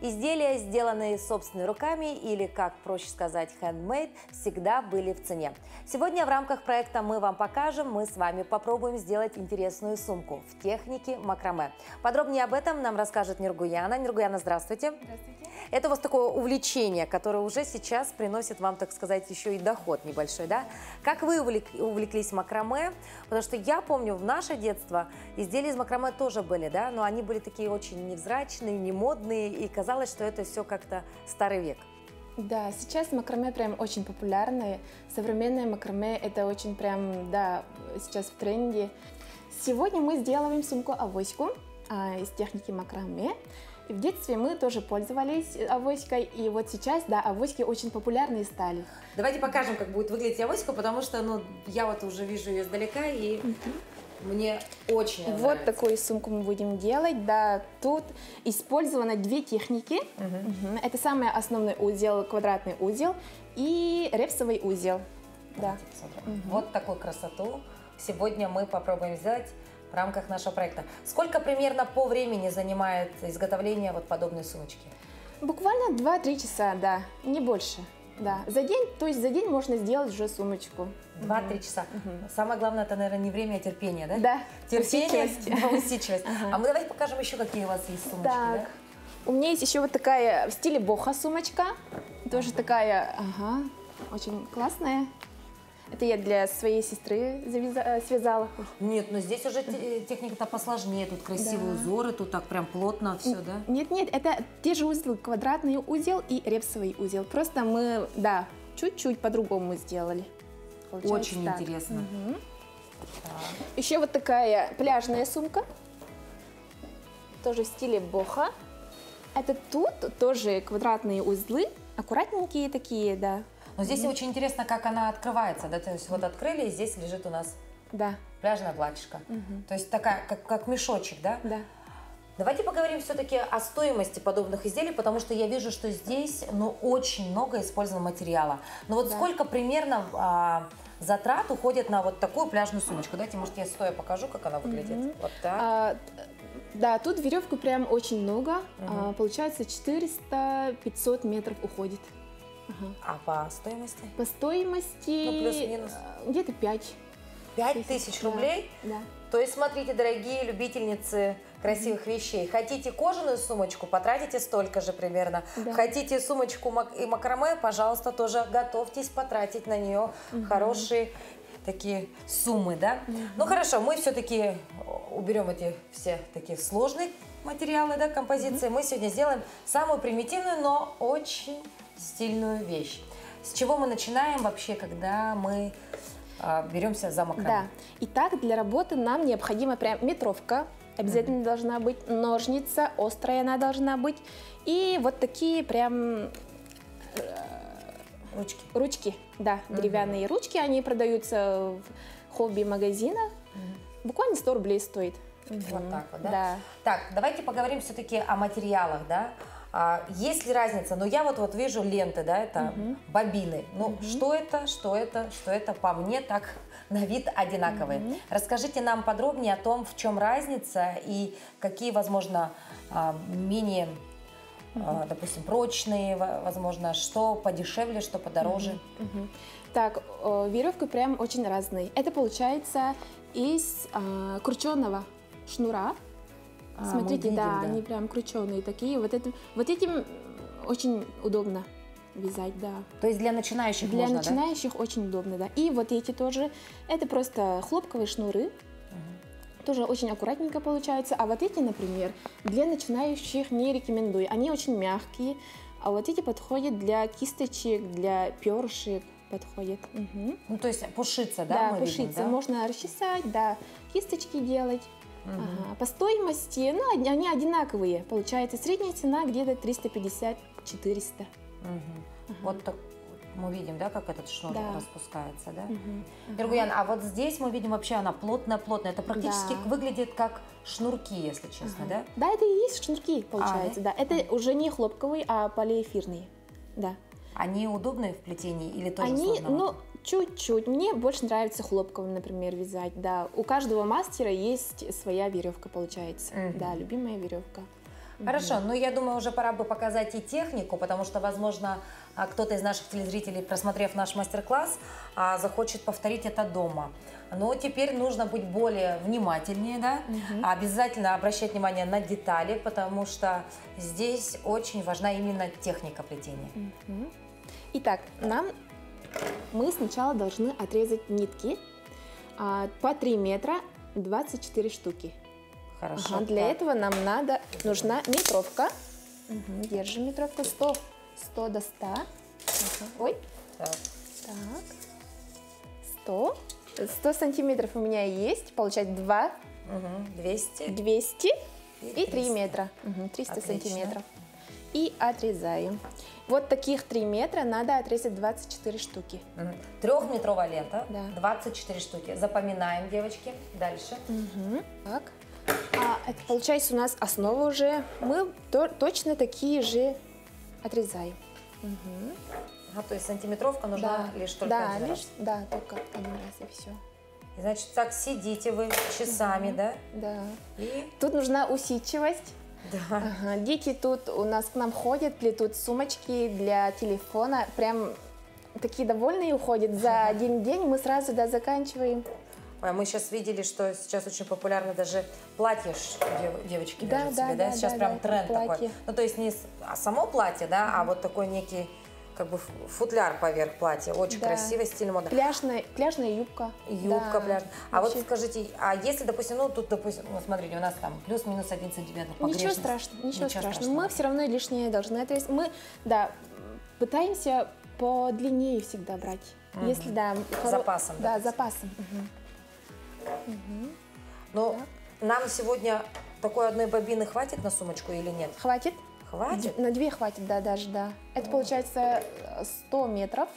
Изделия, сделанные собственными руками или, как проще сказать, handmade, всегда были в цене. Сегодня в рамках проекта «Мы вам покажем» мы с вами попробуем сделать интересную сумку в технике макраме. Подробнее об этом нам расскажет Нургуяна. Нургуяна, здравствуйте. Здравствуйте. Это у вас такое увлечение, которое уже сейчас приносит вам, так сказать, еще и доход небольшой, да? Как вы увлеклись макраме? Потому что я помню, в наше детство изделия из макраме тоже были, да? Но они были такие очень невзрачные, немодные, и казалось, что это все как-то старый век. Да, сейчас макраме прям очень популярное. Современное макраме это очень прям, да, сейчас в тренде. Сегодня мы сделаем сумку-авоську из техники макраме. В детстве мы тоже пользовались авоськой, и вот сейчас, да, авоськи очень популярные стали. Давайте покажем, как будет выглядеть авоська, потому что, ну, я вот уже вижу ее издалека, и мне очень нравится. Вот такую сумку мы будем делать, да, тут использованы две техники. Это самый основной узел, квадратный узел, и репсовый узел. Да. Вот такую красоту сегодня мы попробуем сделать в рамках нашего проекта. Сколько примерно по времени занимает изготовление вот подобной сумочки? Буквально 2-3 часа, да, не больше. Да, за день, то есть за день можно сделать уже сумочку. 2-3 часа. Самое главное, это, наверное, не время, а терпение, да? Да, терпение, усидчивость. А мы давайте покажем еще, какие у вас есть сумочки. Так, да? у меня есть еще вот такая в стиле бохо сумочка, тоже такая, очень классная. Это я для своей сестры связала. Нет, но здесь уже техника-то посложнее. Тут красивые узоры, тут так прям плотно все, да? Нет, это те же узлы, квадратный узел и репсовый узел. Просто мы, да, чуть-чуть по-другому сделали. Получается очень так. интересно. Еще вот такая пляжная сумка, тоже в стиле бохо. Это тут тоже квадратные узлы, аккуратненькие такие, да. Но здесь очень интересно, как она открывается, да, то есть вот открыли, и здесь лежит у нас пляжное платьишко. То есть такая, как мешочек, да? Да. Давайте поговорим все-таки о стоимости подобных изделий, потому что я вижу, что здесь, ну, очень много использовано материала. Но вот сколько примерно затрат уходит на вот такую пляжную сумочку? Давайте, может, я стоя покажу, как она выглядит. Вот так. Да, тут веревку прям очень много, получается 400-500 метров уходит. А по стоимости? По стоимости, ну, плюс-минус, где-то 5. 5000 рублей? Да. То есть, смотрите, дорогие любительницы красивых вещей, хотите кожаную сумочку, потратите столько же примерно. Хотите сумочку и макраме, пожалуйста, тоже готовьтесь потратить на нее хорошие такие суммы, да? Ну, хорошо, мы все-таки уберем эти все такие сложные материалы, да, композиции. Мы сегодня сделаем самую примитивную, но очень стильную вещь. С чего мы начинаем вообще, когда мы беремся за макраме? Да. Итак, для работы нам необходима прям метровка. Обязательно должна быть ножница, острая она должна быть. И вот такие прям ручки, да, деревянные ручки. Они продаются в хобби-магазинах. Буквально 100 рублей стоит. Вот так вот, да? Да. Так, давайте поговорим все-таки о материалах, да? Есть ли разница? Ну, я вот вижу ленты, да, это бобины. Ну, что это, по мне так на вид одинаковые. Расскажите нам подробнее о том, в чем разница и какие, возможно, менее, допустим, прочные, возможно, что подешевле, что подороже. Так, веревки прям очень разные. Это получается из крученого шнура. Смотрите, да, они прям крученые такие. Вот этим очень удобно вязать, да. То есть для начинающих для можно, начинающих очень удобно, да. И вот эти тоже, это просто хлопковые шнуры. Тоже очень аккуратненько получается. А вот эти, например, для начинающих не рекомендую. Они очень мягкие. А вот эти подходят для кисточек, для перышек подходят. Ну, то есть пушиться, да, мы пушиться. видим, да? Можно расчесать, да, кисточки делать. По стоимости, ну, они одинаковые. Получается, средняя цена где-то 350-400. Вот так мы видим, да, как этот шнур распускается, да? Нургуян, а вот здесь мы видим вообще она плотная-плотная. Это практически выглядит как шнурки, если честно, да? Да, это и есть шнурки, получается, да. Это уже не хлопковые, а полиэфирные, да. Они удобные в плетении или тоже они, сложновато? ну, чуть-чуть. Мне больше нравится хлопковым, например, вязать, да. У каждого мастера есть своя веревка, получается. Да, любимая веревка. Хорошо, ну я думаю, уже пора бы показать и технику, потому что, возможно, кто-то из наших телезрителей, просмотрев наш мастер-класс, захочет повторить это дома. Но теперь нужно быть более внимательнее, да? Обязательно обращать внимание на детали, потому что здесь очень важна именно техника плетения. Итак, мы сначала должны отрезать нитки по 3 метра 24 штуки. Хорошо. Для этого нам нужна метровка. Держим метровку 100 до 100. Ой. Так. 100 сантиметров у меня есть. Получается 2. 200 и 3 метра. 300 Отлично. Сантиметров. И отрезаем. Вот таких 3 метра надо отрезать 24 штуки. 3-метровая лента, Да. 24 штуки. Запоминаем, девочки. Дальше. Так. Это получается у нас основа уже. Мы точно такие же отрезаем. То есть сантиметровка нужна лишь только один раз. Да, только один раз и все. И, значит, так сидите вы часами, да? Да. И... Тут нужна усидчивость. Да. Дети тут у нас к нам ходят, плетут сумочки для телефона. Прям такие довольные уходят. За один день мы сразу заканчиваем. Мы сейчас видели, что сейчас очень популярно даже платье девочки вяжут себе, да? Сейчас прям тренд такой. Ну, то есть не само платье, да, а вот такой некий как бы футляр поверх платья. Очень красиво, стильно, модно. Пляжная юбка. Юбка пляжная. А вот скажите, а если, допустим, ну, тут, допустим, ну, смотрите, у нас там плюс-минус 1 сантиметр погрешность. Ничего страшного. Мы все равно лишнее должны отрезать. Мы, пытаемся по длиннее всегда брать. Если, запасом. Да, запасом. Ну, нам сегодня такой одной бобины хватит на сумочку или нет? Хватит. Хватит? На 2 хватит, даже. Это получается 100 метров.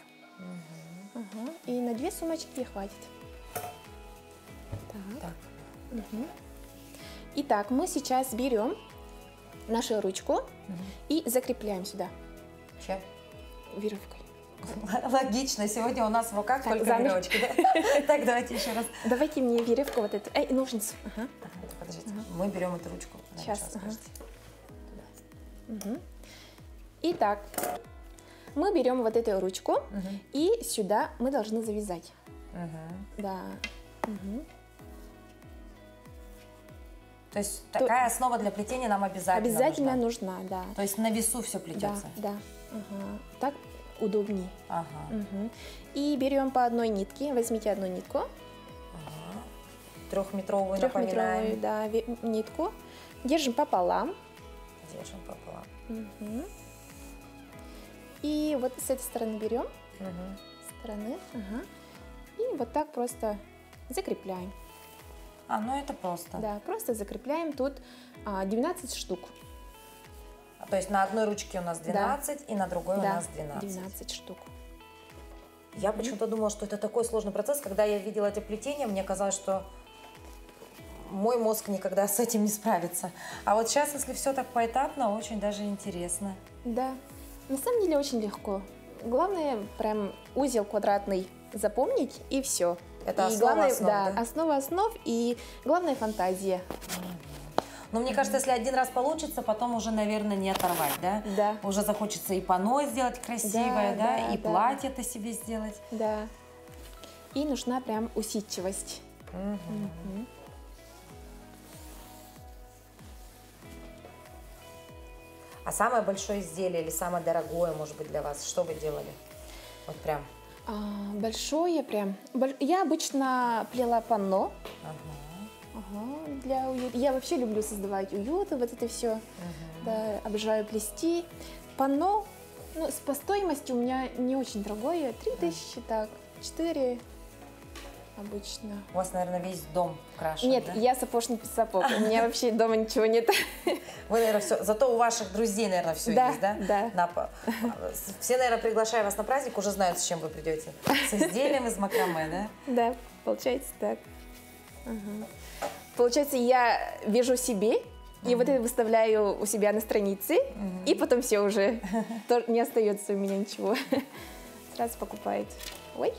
И на 2 сумочки хватит. Так. Итак, мы сейчас берем нашу ручку и закрепляем сюда. Чем? Веревкой. Логично, сегодня у нас в руках только веревочки. Так, давайте еще раз. Давайте мне веревку вот эту. Ножницы. Подождите, мы берем эту ручку. Сейчас. Итак, мы берем вот эту ручку и сюда мы должны завязать. Да. То есть такая основа для плетения нам обязательно нужна, да. То есть на весу все плетется? Да. Так удобнее. И берем по одной нитке. Возьмите одну нитку. 3-метровую, напоминаем. 3-метровую, да, нитку. Держим пополам. Держим пополам. И вот с этой стороны берем. И вот так просто закрепляем. Ну это просто. Да, просто закрепляем. Тут 12 штук. То есть на одной ручке у нас 12, и на другой у нас 12. 12 штук. Я почему-то думала, что это такой сложный процесс. Когда я видела эти плетения, мне казалось, что мой мозг никогда с этим не справится. А вот сейчас, если все так поэтапно, очень даже интересно. Да, на самом деле очень легко. Главное, прям узел квадратный запомнить, и все. Это основа основ, да? Основа основ, и главное фантазия. Но мне кажется, если один раз получится, потом уже, наверное, не оторвать, да? Да. Уже захочется и панно сделать красивое, да, и платье-то себе сделать. Да. И нужна прям усидчивость. А самое большое изделие или самое дорогое, может быть, для вас, что вы делали? Вот прям. Большое прям. Я обычно плела панно. Для уюта. Я вообще люблю создавать уют, вот это все. Да, обожаю плести. Панно, по стоимости у меня не очень дорогое. 3000, так, 4 обычно. У вас, наверное, весь дом крашен, Нет, да? я сапожник без сапог. У меня вообще дома ничего нет. Вы, наверное, все. Зато у ваших друзей, наверное, все есть, да? Да. Все, наверное, приглашая вас на праздник, уже знают, с чем вы придете. С изделием из макраме, да? Да, получается так. Получается, я вяжу себе, и вот это выставляю у себя на странице, и потом все уже, не остается у меня ничего. Сразу покупает. Ой.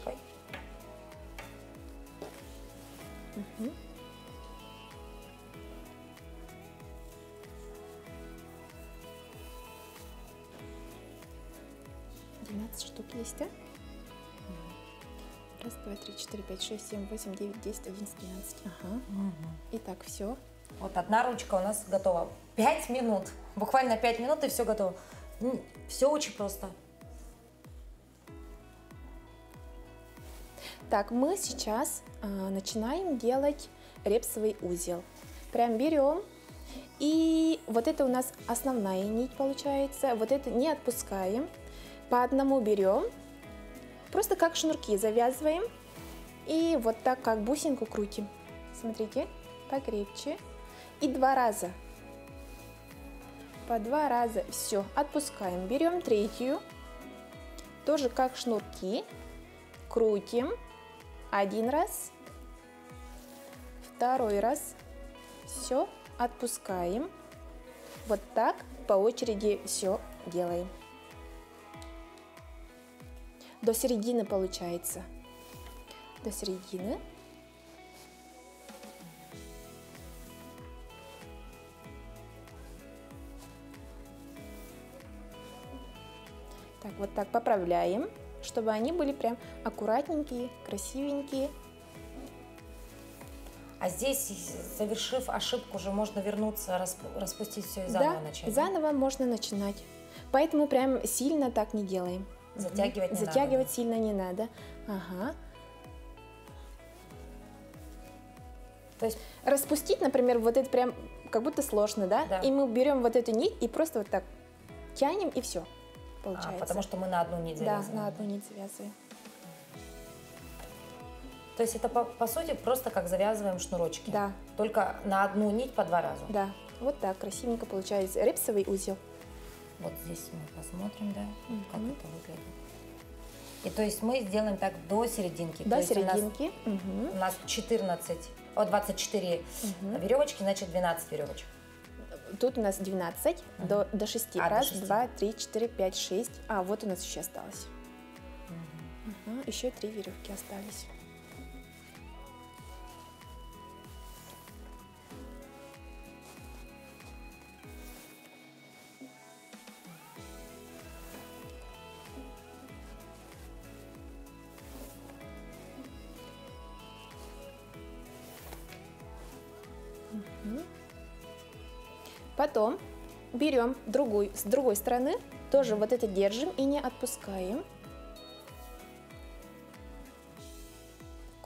12 штук есть, да? Раз, два, три, четыре, пять, шесть, семь, восемь, девять, 10, 11, 12. Ага. Угу. Итак, все. Вот одна ручка у нас готова. 5 минут. Буквально 5 минут, и все готово. Все очень просто. Так, мы сейчас начинаем делать репсовый узел. Прям берем, и вот это у нас основная нить получается. Вот это не отпускаем. По одному берем, просто как шнурки завязываем. И вот так, как бусинку крутим. Смотрите, покрепче. И 2 раза. По 2 раза. Все, отпускаем. Берем третью. Тоже как шнурки. Крутим. 1 раз. 2 раз. Все, отпускаем. Вот так по очереди все делаем. До середины получается. До середины. Так, вот так поправляем, чтобы они были прям аккуратненькие, красивенькие. А здесь, совершив ошибку, уже можно вернуться, распустить все и заново начать. Да, заново можно начинать. Поэтому прям сильно так не делаем. Затягивать не надо. Затягивать сильно не надо. Ага. То есть распустить, например, вот это прям как будто сложно, да? Да. И мы берем вот эту нить и просто вот так тянем, и все получается. потому что мы на одну нить завязываем. Да, на одну нить завязываем. То есть это по сути просто как завязываем шнурочки. Да. Только на одну нить по 2 раза. Да, вот так красивенько получается. Репсовый узел. Вот здесь мы посмотрим, да, как это выглядит. И то есть мы сделаем так до серединки. До то есть серединки. У нас 24 веревочки, значит 12 веревочек. Тут у нас 12 до 6. Раз, до 6. 2, 3, 4, 5, 6. А, вот у нас еще осталось. Еще 3 веревки остались. Потом берем с другой стороны, тоже вот это держим и не отпускаем.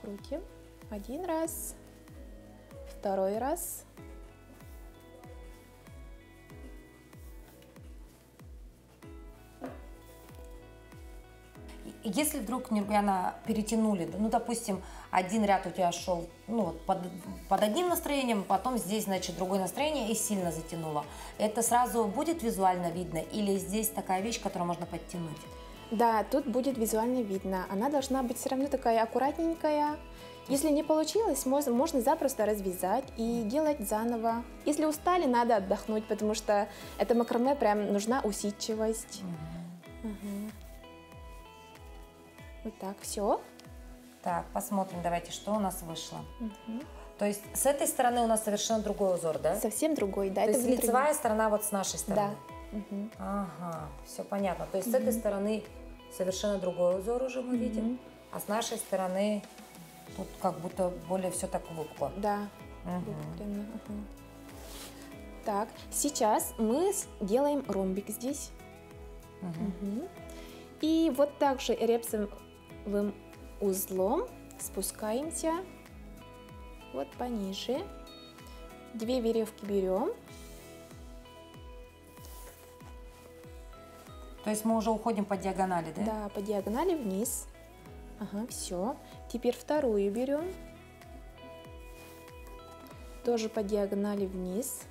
Крутим. 1 раз, 2 раз. Если вдруг, Нургана, перетянули, ну, допустим, один ряд у тебя шел под одним настроением, потом здесь, значит, другое настроение и сильно затянуло. Это сразу будет визуально видно или здесь такая вещь, которую можно подтянуть? Да, тут будет визуально видно. Она должна быть все равно такая аккуратненькая. Если не получилось, можно запросто развязать и делать заново. Если устали, надо отдохнуть, потому что это макраме прям нужна усидчивость. Вот так, все. Так, посмотрим, давайте, что у нас вышло. То есть с этой стороны у нас совершенно другой узор, да? Совсем другой, да. То это есть внутренний. лицевая сторона вот с нашей стороны? Да. Ага, все понятно. То есть с этой стороны совершенно другой узор уже мы видим, а с нашей стороны тут как будто более все так выпукло. Да, выпукленно. Так, сейчас мы делаем ромбик здесь. И вот так же репсовым узлом спускаемся вот пониже. 2 веревки берем. То есть мы уже уходим по диагонали, да? Да, по диагонали вниз. Ага, все. Теперь вторую берем. Тоже по диагонали вниз.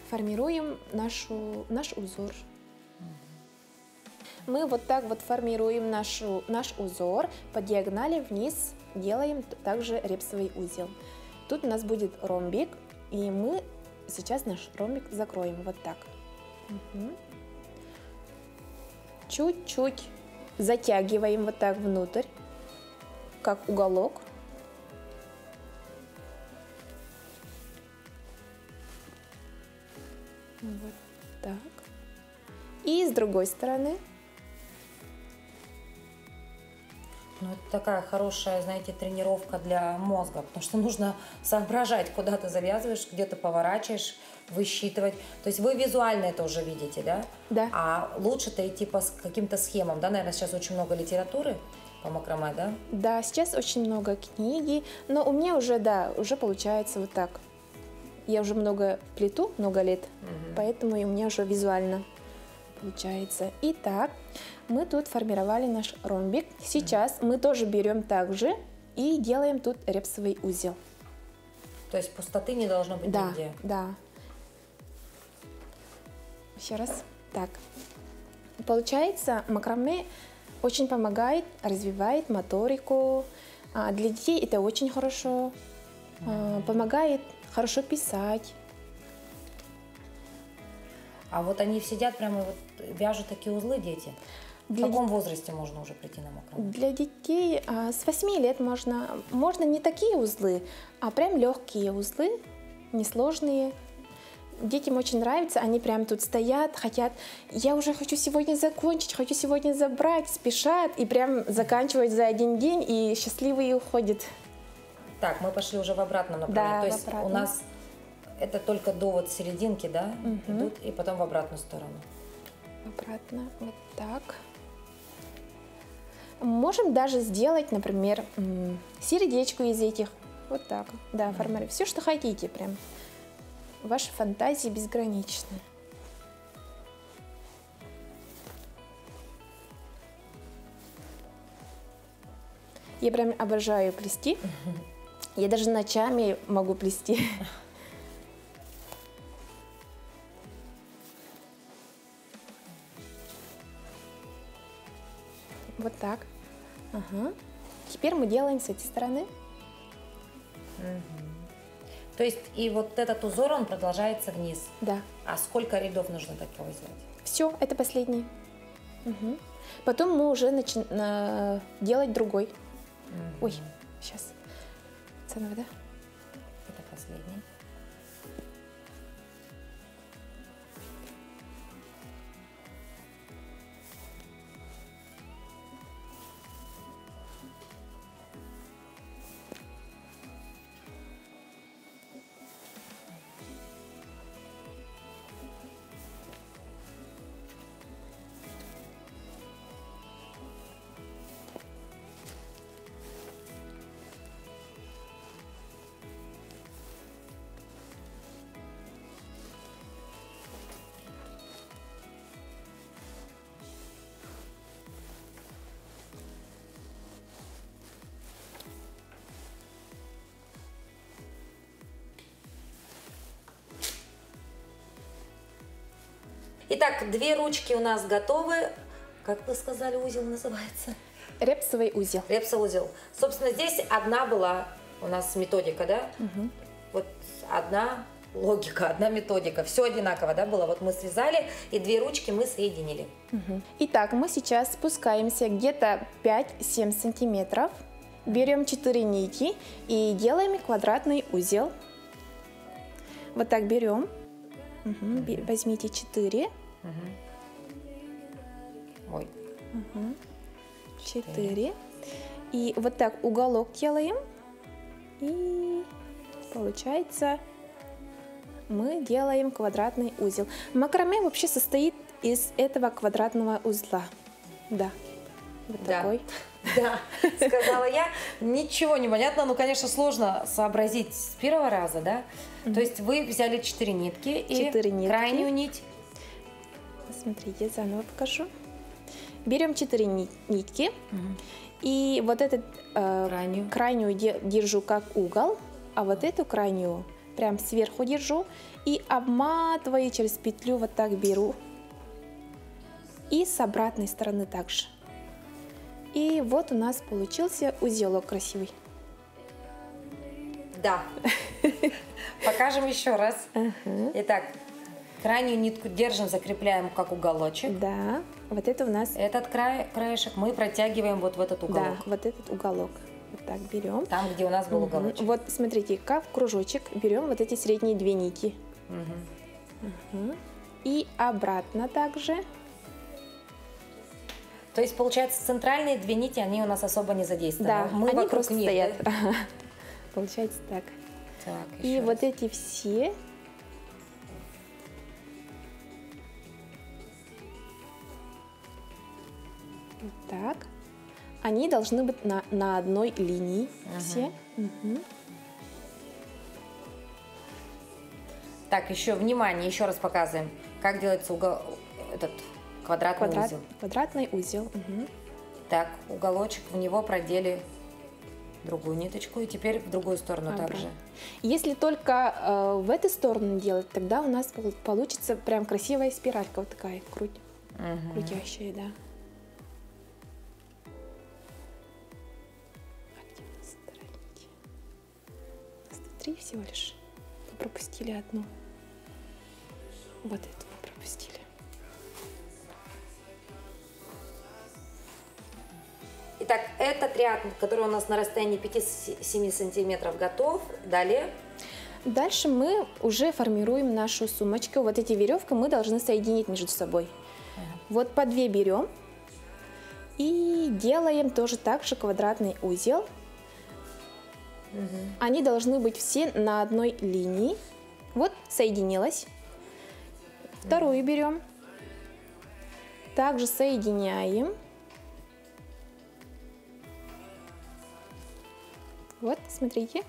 Формируем наш узор. Мы вот так вот формируем наш узор, по диагонали вниз делаем также репсовый узел. Тут у нас будет ромбик, и мы сейчас наш ромбик закроем вот так. Чуть-чуть затягиваем вот так внутрь, как уголок. Вот так. И с другой стороны Ну, это такая хорошая, знаете, тренировка для мозга, потому что нужно соображать, куда ты завязываешь, где ты поворачиваешь, высчитывать. То есть вы визуально это уже видите, да? Да. А лучше-то идти по каким-то схемам, да? Наверное, сейчас очень много литературы по макраме, да? Да, сейчас очень много книги, но у меня уже, да, уже получается вот так. Я уже много плету, много лет, поэтому и у меня уже визуально получается. Итак, мы тут формировали наш ромбик. Сейчас мы тоже берем также и делаем тут репсовый узел. То есть пустоты не должно быть нигде? Да. Еще раз. Так. Получается, макраме очень помогает, развивает моторику. Для детей это очень хорошо. Помогает хорошо писать. А вот они сидят прямо вот вяжут такие узлы, дети? В каком возрасте можно уже прийти на макраме? Для детей с 8 лет можно не такие узлы, а прям легкие узлы, несложные. Детям очень нравится, они прям тут стоят, хотят, я уже хочу сегодня закончить, хочу сегодня забрать, спешат и прям заканчивают за один день и счастливые уходят. Так, мы пошли уже в обратном направлении. Да, то есть у нас это только до вот серединки, да, идут, и потом в обратную сторону. Обратно, вот так. Можем даже сделать, например, сердечко из этих. Вот так, да, формируем. Все, что хотите, прям. Ваши фантазии безграничны. Я прям обожаю плести. Я даже ночами могу плести. Вот так. Ага. Теперь мы делаем с этой стороны. То есть и вот этот узор, он продолжается вниз? Да. А сколько рядов нужно такого сделать? Все, это последний. Потом мы уже начинаем делать другой. Ой, сейчас. Заново, да? Это последний. Итак, две ручки у нас готовы. Как вы сказали, узел называется? Репсовый узел. Репсовый узел. Собственно, здесь одна была у нас методика, да? Вот одна логика, одна методика. Все одинаково, да, было? Вот мы связали, и две ручки мы соединили. Итак, мы сейчас спускаемся где-то 5-7 сантиметров. Берем 4 нити и делаем квадратный узел. Вот так берем. Возьмите 4. Ой. 4. И вот так уголок делаем. И получается, мы делаем квадратный узел. Макраме вообще состоит из этого квадратного узла. Да. Вот такой. Да, сказала я. Ничего не понятно, ну, конечно, сложно сообразить с первого раза, да? То есть вы взяли 4 нитки и 4 нитки. Крайнюю нить. Смотрите, заново покажу. Берем 4 нитки. И вот эту крайнюю держу как угол, а вот эту крайнюю прям сверху держу и обматываю через петлю, вот так беру. И с обратной стороны также. И вот у нас получился узелок красивый. Да. Покажем еще раз. Итак, крайнюю нитку держим, закрепляем как уголочек. Да, вот это у нас... Этот краешек мы протягиваем вот в этот уголок. Да, вот этот уголок. Вот так берем. Там, где у нас был уголочек. Вот смотрите, как кружочек берем вот эти средние 2 нити. И обратно также. То есть, получается, центральные две нити, они у нас особо не задействованы. Да, мы они вокруг просто них, стоят. да? Получается так. Так, И еще вот раз. эти все вот так. Они должны быть на одной линии все. Мгм. Так, еще внимание, еще раз показываем, как делается этот квадратный узел. Квадратный узел. Мгм. Так, уголочек, в него продели другую ниточку, и теперь в другую сторону Обратно. также. Если только в эту сторону делать, тогда у нас получится прям красивая спиралька, вот такая крутящая, да. А где у нас странники? У нас тут 3 всего лишь. Мы пропустили одну. Вот эту мы пропустили. Итак, этот ряд, который у нас на расстоянии 5-7 сантиметров, готов. Далее. Дальше мы уже формируем нашу сумочку. Вот эти веревки мы должны соединить между собой. Вот по 2 берем и делаем тоже так же квадратный узел. Они должны быть все на одной линии. Вот соединилась. Вторую берем. Также соединяем. Вот, смотрите.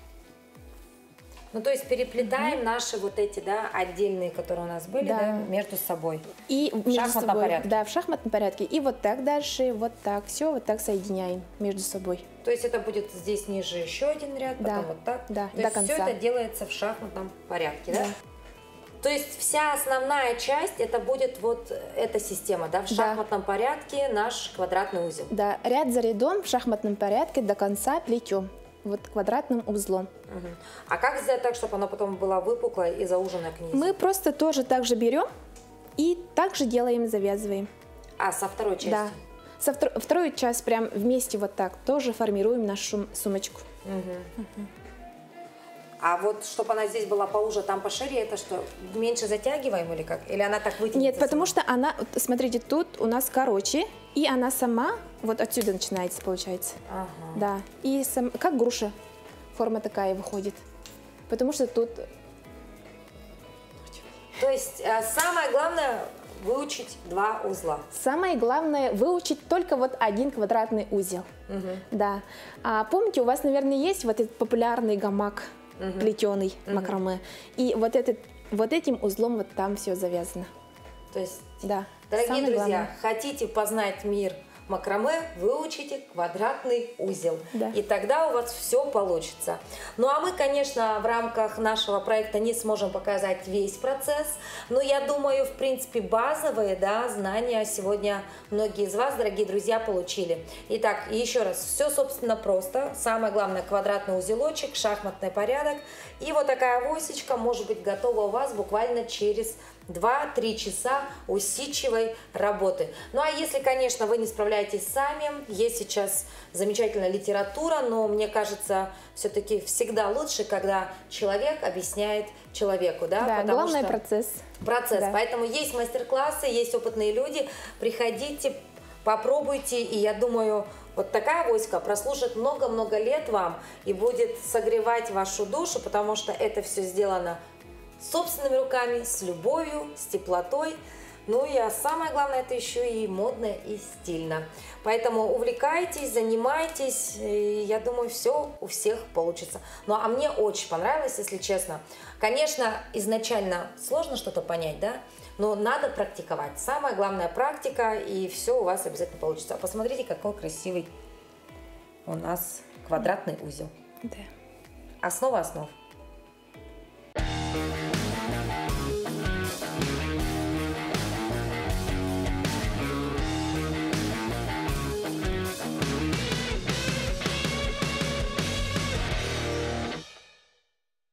Ну, то есть переплетаем наши вот эти, да, отдельные, которые у нас были, Да. да, между собой. И В между шахматном собой, порядке. да, в шахматном порядке. И вот так дальше, вот так, все, вот так соединяем между собой. То есть это будет здесь ниже еще один ряд, потом Да, вот так. да, То до есть конца. все это делается в шахматном порядке, да? Да. То есть вся основная часть, это будет вот эта система, да, в Да. шахматном порядке наш квадратный узел. Да, ряд за рядом в шахматном порядке до конца плетем. Вот квадратным узлом. Мгм. А как сделать так, чтобы оно потом было выпуклое и зауженное к низу? Мы просто тоже так же берем и также делаем, завязываем. А, со второй частью? Да. Вторую часть прям вместе вот так тоже формируем нашу сумочку. А вот, чтобы она здесь была поуже, там пошире, это что, меньше затягиваем или как? Или она так вытянется? Нет, потому сама? что она, вот смотрите, тут у нас короче, и она сама вот отсюда начинается, получается. Ага. Да, и как груша форма такая выходит. Потому что тут... То есть самое главное выучить 2 узла. Самое главное выучить только вот один квадратный узел. Да. А помните, у вас, наверное, есть вот этот популярный гамак плетеный макраме. И вот этим узлом вот там все завязано. То есть, Да. дорогие Самое друзья, главное. хотите познать мир макраме, выучите квадратный узел. Да. И тогда у вас все получится. Ну а мы, конечно, в рамках нашего проекта не сможем показать весь процесс, но я думаю, в принципе, базовые, да, знания сегодня многие из вас, дорогие друзья, получили. Итак, еще раз, все, собственно, просто. Самое главное, квадратный узелочек, шахматный порядок. И вот такая авосечка может быть готова у вас буквально через 2-3 часа усидчивой работы. Ну а если, конечно, вы не справляетесь сами, есть сейчас замечательная литература, но мне кажется, все-таки всегда лучше, когда человек объясняет человеку, да? Да, потому главное что процесс. процесс. Да. Поэтому есть мастер-классы, есть опытные люди, приходите, попробуйте, и я думаю, вот такая авоська прослужит много-много лет вам и будет согревать вашу душу, потому что это все сделано собственными руками, с любовью, с теплотой. Ну и самое главное, это еще и модно и стильно. Поэтому увлекайтесь, занимайтесь, и я думаю, все у всех получится. Ну а мне очень понравилось, если честно. Конечно, изначально сложно что-то понять, да? Но надо практиковать. Самая главная практика, и все у вас обязательно получится. Посмотрите, какой красивый у нас квадратный узел. Да. Основа основ.